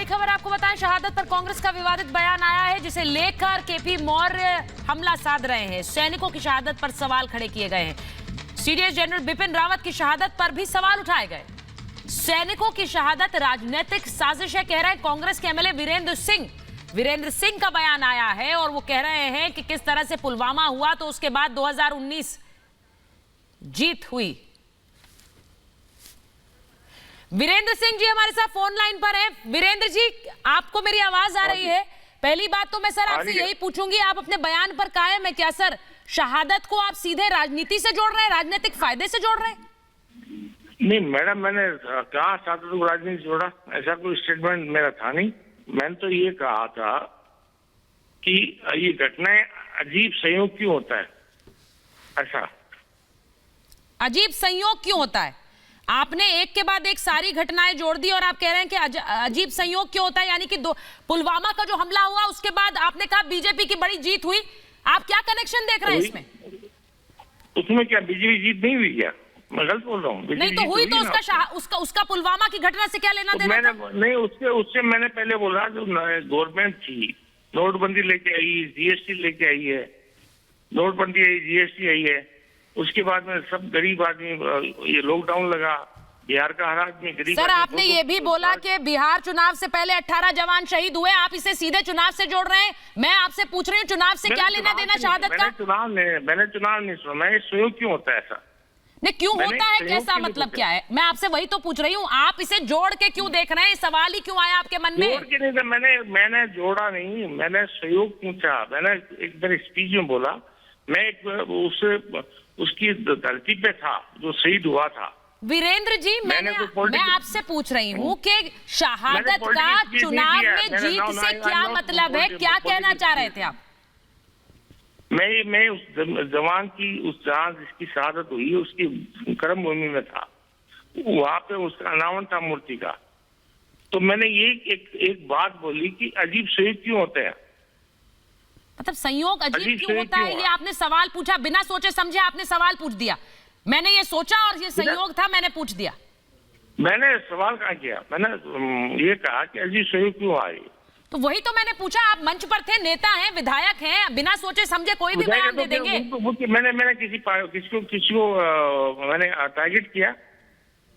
बड़ी खबर आपको बताएं, शहादत पर कांग्रेस का विवादित बयान आया है जिसे लेकर केपी मौर्य हमला साध रहे हैं। सैनिकों की शहादत पर सवाल खड़े किए गए हैं। सीडीएस जनरल बिपिन रावत की शहादत पर भी सवाल उठाए गए। सैनिकों की शहादत राजनीतिक साजिश है, कह रहे हैं कांग्रेस के एमएलए वीरेंद्र सिंह का बयान आया है और वो कह रहे हैं कि किस तरह से पुलवामा हुआ तो उसके बाद 2019 जीत हुई। वीरेंद्र सिंह जी हमारे साथ फोन लाइन पर हैं। वीरेंद्र जी, आपको मेरी आवाज आ रही है? पहली बात तो मैं सर आपसे यही पूछूंगी, आप अपने बयान पर कायम है क्या सर? शहादत को आप सीधे राजनीति से जोड़ रहे हैं, राजनीतिक फायदे से जोड़ रहे हैं? नहीं मैडम, मैंने कहा शहादत को राजनीति से जोड़ा, ऐसा कोई स्टेटमेंट मेरा था नहीं। मैंने तो ये कहा था कि ये घटनाएं अजीब संयोग क्यों होता है, ऐसा अजीब संयोग क्यों होता है? आपने एक के बाद एक सारी घटनाएं जोड़ दी और आप कह रहे हैं कि अजीब संयोग क्यों होता है, यानी कि पुलवामा का जो हमला हुआ उसके बाद आपने कहा बीजेपी की बड़ी जीत हुई। आप क्या कनेक्शन देख रहे हैं इसमें? उसमें क्या बीजेपी जीत नहीं हुई क्या? मैं गलत बोल रहा हूँ? नहीं तो हुई तो उसका पुलवामा की घटना से क्या लेना देना था? नहीं, उससे मैंने पहले बोला जो गवर्नमेंट थी नोटबंदी लेके आई, जीएसटी लेके आई है, नोटबंदी आई, जीएसटी आई है, उसके बाद में सब गरीब आदमी, ये लॉकडाउन लगा, बिहार का हर आदमी गरीब। सर आपने ये भी बोला कि बिहार चुनाव से पहले 18 जवान शहीद हुए, आप इसे सीधे चुनाव से जोड़ रहे हैं। मैं आपसे पूछ रही हूँ चुनाव से क्या लेना देना शहादत का? मैंने चुनाव नहीं सुना। मैं सहयोग क्यों होता है ऐसा? नहीं क्यों होता है, कैसा मतलब क्या है? मैं आपसे वही तो पूछ रही हूँ, आप इसे जोड़ के क्यों देख रहे हैं? सवाल ही क्यों आया आपके मन में? जोड़ के नहीं, मैंने जोड़ा नहीं, मैंने सहयोग पूछा। मैंने एक बार स्पीच में बोला, मैं उसकी धरती पे था जो शहीद हुआ था। वीरेंद्र जी, मैं आपसे पूछ रही हूँ कि शहादत का चुनाव में जीत से क्या मतलब है? क्या कहना चाह रहे थे आप? मैं उस जवान की, उस जहां जिसकी शहादत हुई उसकी कर्म भूमि में था, वहां पे उसका अनावरण था मूर्ति का। तो मैंने ये एक बात बोली कि अजीब संयोग क्यों होते हैं। मतलब संयोग अजीब क्यों होता है, ये आपने सवाल पूछा, बिना सोचे समझे आपने सवाल पूछ दिया। मैंने ये सोचा और ये संयोग था, मैंने पूछ दिया। मैंने सवाल कहाँ किया? मैंने ये कहा कि अजीब संयोग क्यों आए। तो वही तो मैंने पूछा। आप मंच पर थे, नेता हैं, विधायक हैं, बिना सोचे समझे कोई भी बयान दे देंगे? मैंने किसी को मैंने टारगेट किया,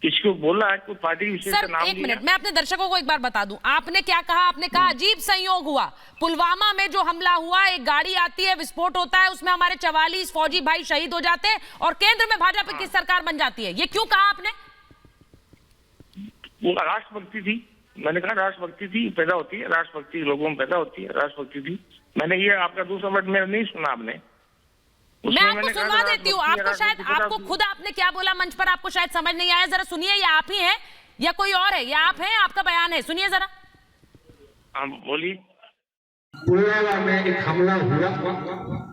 किसी को बोला है कोई पार्टी विशेष का नाम? एक मिनट, मैं अपने दर्शकों को एक बार बता दूं, आपने क्या कहा? आपने कहा अजीब संयोग हुआ, पुलवामा में जो हमला हुआ, एक गाड़ी आती है, विस्फोट होता है, उसमें हमारे 44 फौजी भाई शहीद हो जाते हैं और केंद्र में भाजपा की सरकार बन जाती है। ये क्यों कहा आपने? वो राष्ट्रभक्ति थी। मैंने कहा राष्ट्रभक्ति थी, पैदा होती है राष्ट्रभक्ति, लोगों में पैदा होती है राष्ट्रभक्ति थी। मैंने ये आपका दूसरा वर्ड मेरा नहीं सुना आपने। मैं आपको सुनवा देती हूँ। आपको शायद, आपको खुद आपने क्या बोला मंच पर, आपको शायद समझ नहीं आया। जरा सुनिए, ये आप ही हैं या कोई और है? ये आप हैं, आपका बयान है, सुनिए जरा। बोलिए। पुलवामा में एक हमला हुआ,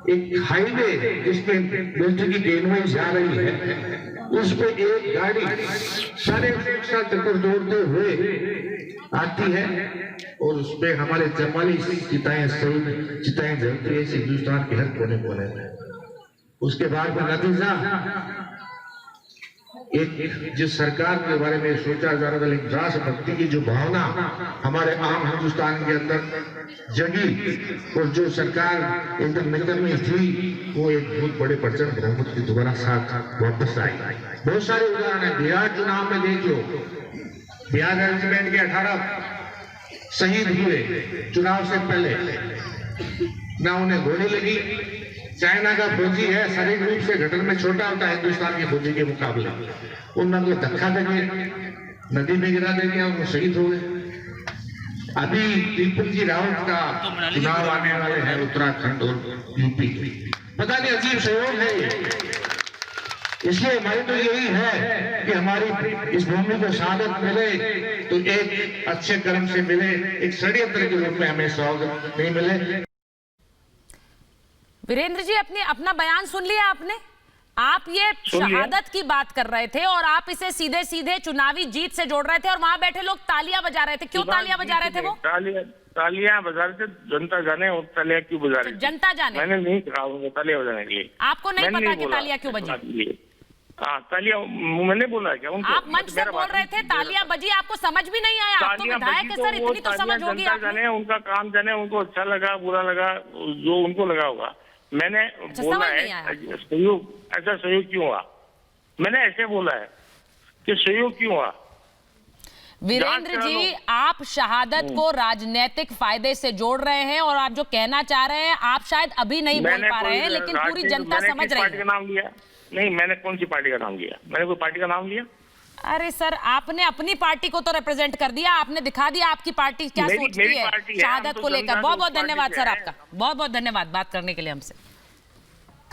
एक हाईवे जिसपे मिलिट्री की ट्रेनें जा रही है, उस पे एक गाड़ी सारे सुरक्षा चक्कर दौड़ते हुए आती है और उस पे हमारे 44 चिताएं जलती है हिंदुस्तान के हर कोने कोने में। उसके बाद में नतीजा एक जिस सरकार के बारे में सोचा जा रहा था, लेकिन राष्ट्रभक्ति की जो भावना हमारे आम हिंदुस्तान के अंदर जगी और जो सरकार एकदम नगर में थी, वो एक बहुत बड़े प्रचंड बहुमत की दोबारा साथ वापस आई। बहुत सारे उदाहरण है। बिहार चुनाव में देख लो, बिहार रेजिमेंट के 18 शहीद हुए चुनाव से पहले, ना उन्हें गोली लगी। चाइना का फौजी है, शारीरिक रूप से गठन में छोटा होता है हिंदुस्तान के फौजी के मुकाबले, उन्होंने धक्का देंगे, नदी में गिरा देंगे और वो शहीद हो गए। अभी दीपक जी रावत का चुनाव आने वाले हैं उत्तराखंड और यूपी के। पता नहीं अजीब सहयोग है ये। इसलिए हमारी तो यही है कि हमारी इस भूमि को शहादत मिले तो एक अच्छे कर्म से मिले, एक षड्यंत्र के रूप में हमें स्वागत नहीं मिले। वीरेंद्र जी, अपना बयान सुन लिया आपने? आप ये शहादत की बात कर रहे थे और आप इसे सीधे सीधे चुनावी जीत से जोड़ रहे थे और वहां बैठे लोग तालियां बजा रहे थे। क्यों तालियां बजा रहे थे? वो तालियां बजा रहे थे, जनता जाने और तालियां क्यों बजा रही? जनता जाने। मैंने नहीं कहा उनको तालियां बजाने के लिए। आपको नहीं पता कि तालियां क्यों बजी? हाँ, तालियां मैंने बोला है क्या उनको? आप मंच से बोल रहे थे, तालियां बजी, आपको समझ भी नहीं आया? आप तो विधायक है सर, इतनी तो समझ होगी आपने। जाने उनका काम जाने, उनको अच्छा लगा बुरा लगा जो उनको लगा होगा। मैंने बोला है सहयोग, ऐसा सहयोग क्यों हुआ? मैंने ऐसे बोला है कि सहयोग क्यों हुआ। वीरेंद्र जी, आप शहादत को राजनीतिक फायदे से जोड़ रहे हैं और आप जो कहना चाह रहे हैं आप शायद अभी नहीं बोल पा रहे हैं, लेकिन पूरी जनता समझ रही है। नाम लिया नहीं, मैंने कौन सी पार्टी का नाम लिया? मैंने कोई पार्टी का नाम लिया? अरे सर, आपने अपनी पार्टी को तो रिप्रेजेंट कर दिया, आपने दिखा दिया आपकी पार्टी क्या सोचती है शहादत को लेकर। बहुत बहुत धन्यवाद सर आपका, बहुत बहुत धन्यवाद बात करने के लिए हमसे।